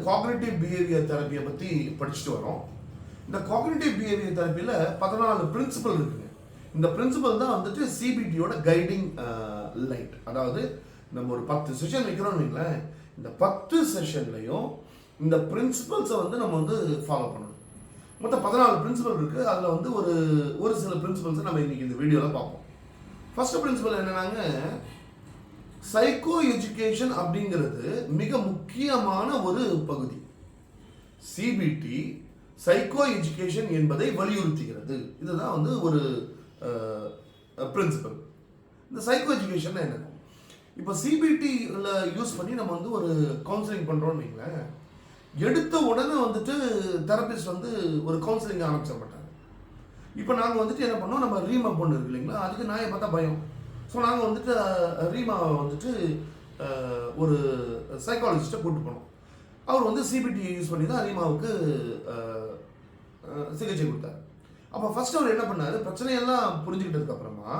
Cognitive behaviour தெரப்பியை பற்றி படிச்சுட்டு வரோம். இந்த காக்னிட்டிவ் பிஹேவியர் தெரப்பியில் 14 பிரின்சிபல் இருக்குங்க. இந்த பிரின்சிபல் தான் வந்துட்டு சிபிடியோட கைடிங் லைட். அதாவது நம்ம ஒரு 10 செஷன் வைக்கிறோம்னு வைங்களேன், இந்த 10 செஷன்லையும் இந்த பிரின்சிபல்ஸை வந்து நம்ம வந்து ஃபாலோ பண்ணணும். மொத்தம் 14 பிரின்சிபல் இருக்குது. அதில் வந்து ஒரு சில பிரின்சிபல்ஸை நம்ம இன்னைக்கு இந்த வீடியோவில் பார்ப்போம். ஃபர்ஸ்ட் பிரின்சிபல் என்னன்னாங்க, சைக்கோ எஜுகேஷன் அப்படிங்கிறது மிக முக்கியமான ஒரு பகுதி. சிபிடி சைக்கோ எஜுகேஷன் என்பதை வலியுறுத்துகிறது. இதுதான் வந்து ஒரு பிரின்சிபல். இந்த சைக்கோ எஜுகேஷன் என்ன? இப்போ சிபிடியில் யூஸ் பண்ணி நம்ம வந்து ஒரு கவுன்சிலிங் பண்ணுறோம்னு வைங்களேன், எடுத்த உடனே வந்துட்டு தெரபிஸ்ட் வந்து ஒரு கவுன்சிலிங் ஆரம்பிச்சிட மாட்டாங்க. இப்போ நாங்கள் வந்துட்டு என்ன பண்ணோம், நம்ம ரீமா பொண்ணு இருக்கு இல்லைங்களா, அதுக்கு நாயை பார்த்தா பயம். ஸோ நாங்கள் வந்துட்டு ரீமாவை வந்துட்டு ஒரு சைக்காலஜிஸ்ட்டை கூப்பிட்டு போனோம். அவர் வந்து சிபிடி யூஸ் பண்ணி தான் ரீமாவுக்கு சிகிச்சை கொடுத்தார். அப்போ ஃபர்ஸ்ட் அவர் என்ன பண்ணார், பிரச்சனையெல்லாம் புரிஞ்சுக்கிட்டதுக்கு அப்புறமா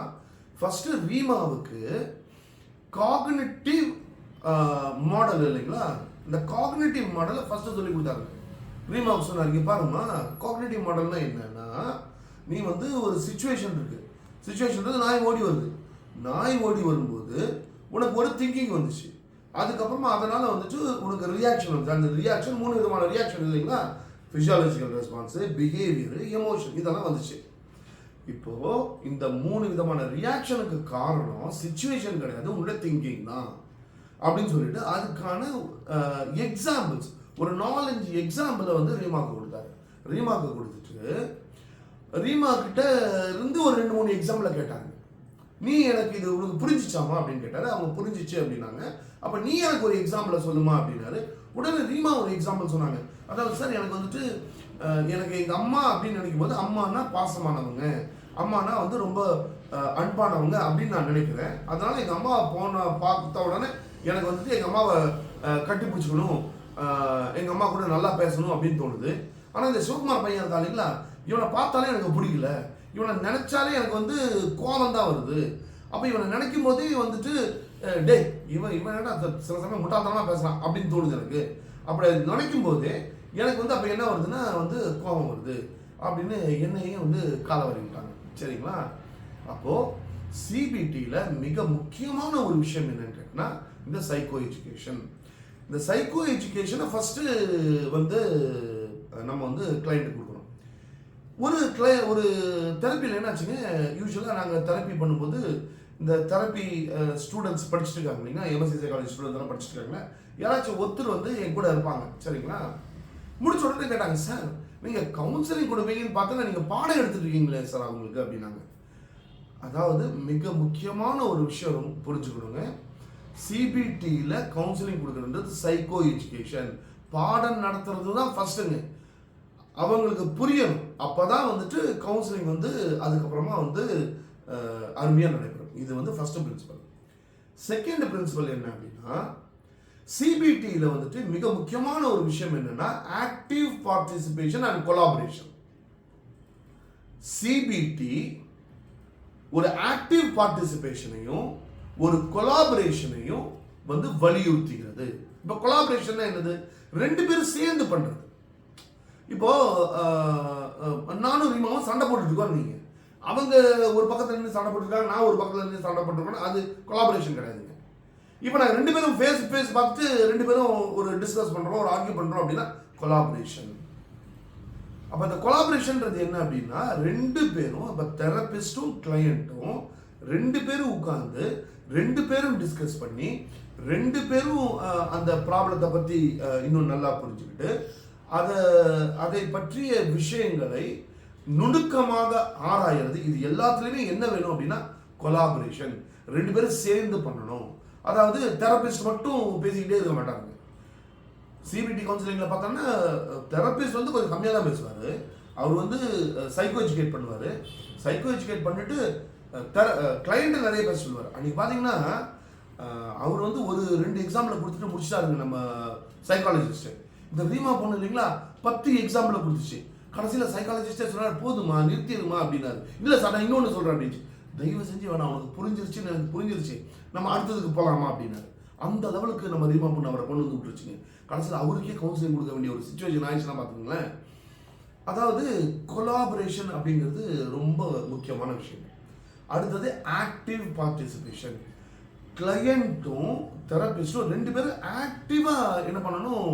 ஃபர்ஸ்ட் ரீமாவுக்கு காக்னிட்டிவ் மாடல் இல்லைங்களா, இந்த காக்னிட்டிவ் மாடலை ஃபர்ஸ்ட் சொல்லி கொடுத்தாரு. ரீமாவுக்கு சொன்னார், இங்கே பாருமா, காக்னிட்டிவ் மாடல்னா என்னன்னா, நீ வந்து ஒரு சுச்சுவேஷன் இருக்கு, சுச்சுவேஷன் நாய் ஓடி வருது, நாய் ஓடி வரும்போது உனக்கு ஒரு திங்கிங் வந்துச்சு, அதுக்கப்புறமா அதனால் வந்துட்டு உனக்கு ரியாக்ஷன் வந்து, அந்த ரியாக்ஷன் 3 விதமான ரியாக்ஷன் இல்லைங்களா, ஃபிசியாலஜிக்கல் ரெஸ்பான்ஸு, பிஹேவியரு, எமோஷன், இதெல்லாம் வந்துச்சு. இப்போது இந்த 3 விதமான ரியாக்ஷனுக்கு காரணம் சிச்சுவேஷன் கிடையாது, உங்களோட திங்கிங் தான் அப்படின்னு சொல்லிட்டு அதுக்கான எக்ஸாம்பிள்ஸ், ஒரு 4-5 எக்ஸாம்பிளை வந்து ரீமாவுக்கு கொடுத்தாரு. ரீமாவுக்கு கொடுத்துட்டு ரீமா கிட்ட இருந்து ஒரு 2-3 எக்ஸாம்பிளை கேட்டாங்க. நீ எனக்கு இது உனக்கு புரிஞ்சிச்சாமா அப்படின்னு கேட்டாரு. அவங்க புரிஞ்சிச்சு அப்படின்னாங்க. அப்போ நீ எனக்கு ஒரு எக்ஸாம்பிளை சொல்லுமா அப்படின்னாரு. உடனே ரீமா ஒரு எக்ஸாம்பிள் சொன்னாங்க. அதாவது சார், எனக்கு வந்துட்டு எனக்கு எங்கள் அம்மா அப்படின்னு நினைக்கும் போது, அம்மானா பாசமானவங்க, அம்மானா வந்து ரொம்ப அன்பானவங்க அப்படின்னு நான் நினைக்கிறேன். அதனால எங்கள் அம்மாவை பார்த்த உடனே எனக்கு வந்துட்டு எங்கள் அம்மாவை கட்டி பிடிச்சிக்கணும், எங்கள் அம்மா கூட நல்லா பேசணும் அப்படின்னு தோணுது. ஆனால் இந்த சிவகுமார் பையன் இருக்கா இல்லைங்களா, இவனை பார்த்தாலே எனக்கு பிடிக்கல, இவனை நினைச்சாலே எனக்கு வந்து கோபம் தான் வருது. அப்போ இவனை நினைக்கும் போதே வந்துட்டு டே இவன் என்ன சில சமயம் முட்டாள்தனமாக பேசுகிறான் அப்படின்னு தோணுது எனக்கு. அப்படி நினைக்கும் போதே எனக்கு வந்து அப்போ என்ன வருதுன்னா வந்து கோபம் வருது அப்படின்னு என்னையும் வந்து கால வரைவிட்டாங்க. சரிங்களா? அப்போது சிபிடியில் மிக முக்கியமான ஒரு விஷயம் என்னன்னு கேட்டால் இந்த சைக்கோ எஜுகேஷன். இந்த சைக்கோ எஜுகேஷனை ஃபஸ்ட்டு வந்து நம்ம வந்து கிளைண்ட்டுக்கு கொடுக்கணும். ஒரு தெரப்பியில் என்னாச்சுங்க, யூஸ்வலாக நாங்கள் தெரப்பி பண்ணும்போது இந்த தெரப்பி ஸ்டூடெண்ட்ஸ் படிச்சுட்டு இருக்காங்க இல்லைங்களா, எம்எஸ்சி சைக்காலஜி ஸ்டூடெண்ட்லாம் படிச்சுட்டு இருக்காங்களா, யாராச்சும் ஒருத்தர் வந்து என் கூட இருப்பாங்க. சரிங்களா? முடிச்ச உடனே கேட்டாங்க, சார் நீங்கள் கவுன்சிலிங் கொடுப்பீங்கன்னு பார்த்தா நீங்கள் பாடம் எடுத்துட்டு இருக்கீங்களே சார் அவங்களுக்கு அப்படின்னாங்க. அதாவது மிக முக்கியமான ஒரு விஷயம் புரிஞ்சுக்கணுங்க, சிபிடியில் கவுன்சிலிங் கொடுக்குறது சைக்கோ எஜுகேஷன், பாடம் நடத்துறது தான் ஃபர்ஸ்ட்டுங்க. அவங்களுக்கு புரியணும், அப்போ தான் வந்துட்டு கவுன்சிலிங் வந்து அதுக்கப்புறமா வந்து அருமையாக நடைபெறும். இது வந்து ஃபர்ஸ்ட் பிரின்சிபல். செகண்ட் பிரின்சிபல் என்ன அப்படின்னா, சிபிடியில் வந்துட்டு மிக முக்கியமான ஒரு விஷயம் என்னன்னா active participation and collaboration. CBT ஒரு ஆக்டிவ் பார்ட்டிசிபேஷனையும் ஒரு கொலாபரேஷனையும் வந்து வலியுறுத்துகிறது. இப்போ கொலாபரேஷன் என்னது, 2 பேரும் சேர்ந்து பண்றது. இப்போ நானும் ரீமாவும் சண்டை போட்டுட்டு இருக்கோம், நீங்க அவங்க ஒரு பக்கத்துல இருந்து சண்டை போட்டுருக்காங்க, நான் ஒரு பக்கத்துல இருந்து சண்டை போட்டுருக்கோம், அது கொலாபரேஷன் கிடையாதுங்க. இப்போ நாங்கள் 2 பேரும் ஃபேஸ் டு ஃபேஸ் பார்த்து 2 பேரும் ஒரு டிஸ்கஸ் பண்ணுறோம், ஒரு ஆர்கியூ பண்ணுறோம் அப்படின்னா கொலாபரேஷன். அப்போ அந்த கொலாபரேஷன்றது என்ன அப்படின்னா, 2 பேரும், இப்போ தெரபிஸ்ட்டும் கிளையண்ட்டும் 2 பேரும் உட்காந்து 2 பேரும் டிஸ்கஸ் பண்ணி 2 பேரும் அந்த ப்ராப்ளத்தை பற்றி இன்னும் நல்லா புரிஞ்சுக்கிட்டு அதை பற்றிய விஷயங்களை நுணுக்கமாக ஆராயிறது. இது எல்லாத்துலேயுமே என்ன வேணும் அப்படின்னா கொலாபரேஷன், 2 பேரும் சேர்ந்து பண்ணணும். அதாவது தெரபிஸ்ட் மட்டும் பேசிக்கிட்டே இருக்க மாட்டாங்க. சிபிடி கவுன்சிலிங்கில் பார்த்தோம்னா தெரபிஸ்ட் வந்து கொஞ்சம் கம்மியாக தான் பேசுவார். அவர் வந்து சைக்கோ எஜுகேட் பண்ணுவார். சைக்கோ எஜுகேட் பண்ணிட்டு கிளைண்ட்டு நிறைய பேச சொல்லுவார். அன்றைக்கி பார்த்தீங்கன்னா அவர் வந்து ஒரு 2 எக்ஸாம்பிளை கொடுத்துட்டு முடிச்சிட்டாருங்க நம்ம சைக்காலஜிஸ்ட்டு. இந்த ரீமா பொண்ணு இல்லைங்களா 10 எக்ஸாம்பிளை கொடுத்துச்சு. கடைசியில் சைக்காலஜிஸ்டே சொன்னார், போதுமா நிறுத்திடுமா அப்படின்னாரு. இல்லை சார் நான் இன்னொன்று சொல்கிறேன் அப்படின்னு. தயவு செஞ்சு வேணாம், அவனுக்கு புரிஞ்சிருச்சுன்னு எனக்கு புரிஞ்சிருச்சு, நம்ம அடுத்ததுக்கு போகலாமா அப்படின்னாரு. அந்த லெவலுக்கு நம்ம ரீமா பண்ண அவரை கொண்டு வந்து விட்டுருச்சுங்க. கடைசியில் அவருக்கே கவுன்சிலிங் கொடுக்க வேண்டிய ஒரு சுச்சுவேஷன் ஆயிடுச்சுன்னா பார்த்துங்களேன். அதாவது கொலாபரேஷன் அப்படிங்கிறது ரொம்ப முக்கியமான விஷயம். அடுத்தது ஆக்டிவ் பார்ட்டிசிபேஷன். கிளையண்ட்டும் தெரபிஸ்டும் 2 பேரும் ஆக்டிவாக என்ன பண்ணணும்,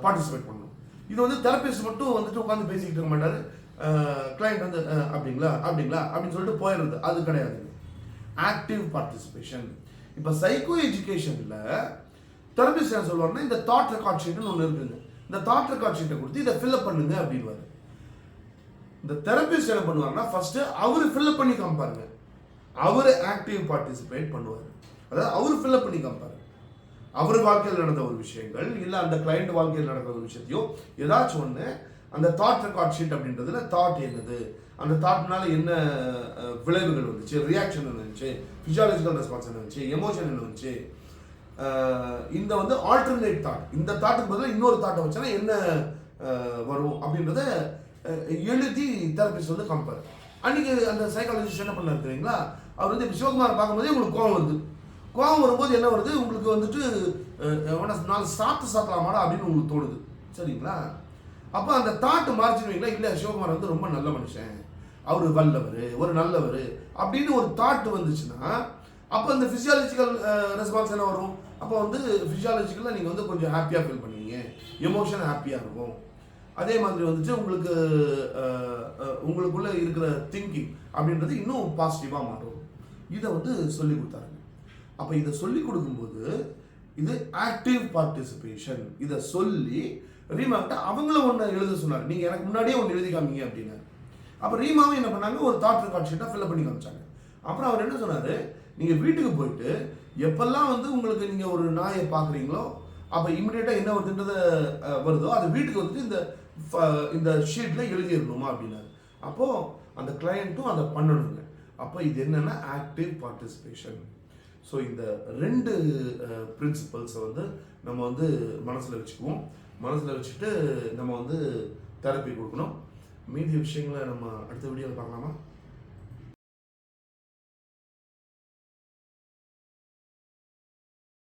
பார்ட்டிசிபேட் பண்ணணும். இது வந்து தெரபிஸ்ட் மட்டும் வந்துட்டு உட்காந்து பேசிக்கிட்டு இருக்க மாட்டாரு. கிளையண்ட் வந்து அப்படிங்களா அப்படிங்களா அப்படின்னு சொல்லிட்டு போயிடுறது, அது கிடையாது. Active participation. இப்போ சைக்கோ எஜுகேஷனில் தெரபிஸ்ட் என்ன சொல்லுவாருன்னா, இந்த தாட் ரெக்கார்ட் ஷீட்னு ஒன்று இருக்குங்க. இந்த தாட் ரெக்கார்ட் ஷீட்டை கொடுத்து இதை ஃபில்அப் பண்ணுங்க அப்படின்வாரு. இந்த தெரபிஸ்ட் என்ன பண்ணுவாருன்னா, ஃபர்ஸ்ட் அவரு ஃபில்அப் பண்ணி காமிப்பாருங்க. அவரு ஆக்டிவ் பார்ட்டிசிபேட் பண்ணுவார். அதாவது அவரு ஃபில்அப் பண்ணி காமிப்பாரு. அவர் வாழ்க்கையில் நடந்த ஒரு விஷயங்கள், இல்லை அந்த கிளைண்ட் வாழ்க்கையில் நடந்த ஒரு விஷயத்தையோ ஏதாச்சும் ஒன்று அந்த தாட் ரெக்கார்ட் ஷீட் அப்படின்றதுல தாட் என்னது, அந்த தாட்னால என்ன விளைவுகள் வந்துச்சு, ரியாக்ஷன் என்ன இருந்துச்சு, ஃபிசியாலஜிக்கல் ரெஸ்பான்ஸ் என்ன இருந்துச்சு, எமோஷன் என்ன இருந்துச்சு, இந்த வந்து ஆல்டர்னேட் தாட், இந்த தாட்டுக்கு பதிலாக இன்னொரு தாட்டை வச்சா என்ன வரும் அப்படின்றத எழுதி தெரபிஸ்ட் வந்து காமிப்பார். அன்றைக்கி அந்த சைக்காலஜிஸ்ட் என்ன பண்ணார் தெரியுங்களா, அவர் வந்து சிவகுமாரை பார்க்கும்போதே உங்களுக்கு கோவம் வருது. கோவம் வரும்போது என்ன வருது, உங்களுக்கு வந்துட்டு 4 சாப்பிடலாமாடா அப்படின்னு உங்களுக்கு தோணுது, சரிங்களா? அப்போ அந்த தாட்டு மாறிச்சுங்களா, இல்லை சிவகுமார் வந்து ரொம்ப நல்ல மனுஷன், அவர் வல்லவர், ஒரு நல்லவர் அப்படின்னு ஒரு தாட்டு வந்துச்சுன்னா, அப்போ அந்த ஃபிசியாலஜிக்கல் ரெஸ்பான்ஸ் என்ன வரும், அப்போ வந்து ஃபிசியாலஜிக்கலாக நீங்கள் வந்து கொஞ்சம் ஹாப்பியாக ஃபீல் பண்ணுவீங்க, எமோஷன் ஹாப்பியாக இருக்கும். அதே மாதிரி வந்துட்டு உங்களுக்கு உங்களுக்குள்ளே இருக்கிற திங்கிங் அப்படின்றது இன்னும் பாசிட்டிவாக மாறும். இதை வந்து சொல்லி கொடுத்தாருங்க. அப்போ இதை சொல்லி கொடுக்கும்போது இது ஆக்டிவ் பார்ட்டிசிபேஷன். இதை சொல்லி ரீமாக்கிட்ட அவங்கள ஒன்று எழுத சொன்னார். நீங்கள் எனக்கு முன்னாடியே ஒன்று எழுதி காமிங்க அப்படின்னாரு. அப்போ ரீமாவும் என்ன பண்ணாங்க, ஒரு தாட் ரெக்கார்ட் ஷீட்டாக ஃபில்அப் பண்ணி காமிச்சாங்க. அப்புறம் அவர் என்ன சொன்னார், நீங்கள் வீட்டுக்கு போயிட்டு எப்பெல்லாம் வந்து உங்களுக்கு நீங்கள் ஒரு நாயை பார்க்குறீங்களோ அப்போ இமிடியேட்டாக என்ன வருதுன்றத வருதோ அதை வீட்டுக்கு வந்துட்டு இந்த ஷீட்டில் எழுதிடணுமா அப்படின்னாரு. அப்போது அந்த கிளையண்ட்டும் அதை பண்ணணுங்க. அப்போ இது என்னென்னா ஆக்டிவ் பார்ட்டிசிபேஷன். ஸோ இந்த 2 பிரின்சிபல்ஸை வந்து நம்ம வந்து மனசில் வச்சுக்குவோம். மனசில் வச்சுட்டு நம்ம வந்து தெரப்பி கொடுக்கணும். மீதி விஷயங்களை நம்ம அடுத்த வீடியோவில் பார்க்கலாமா?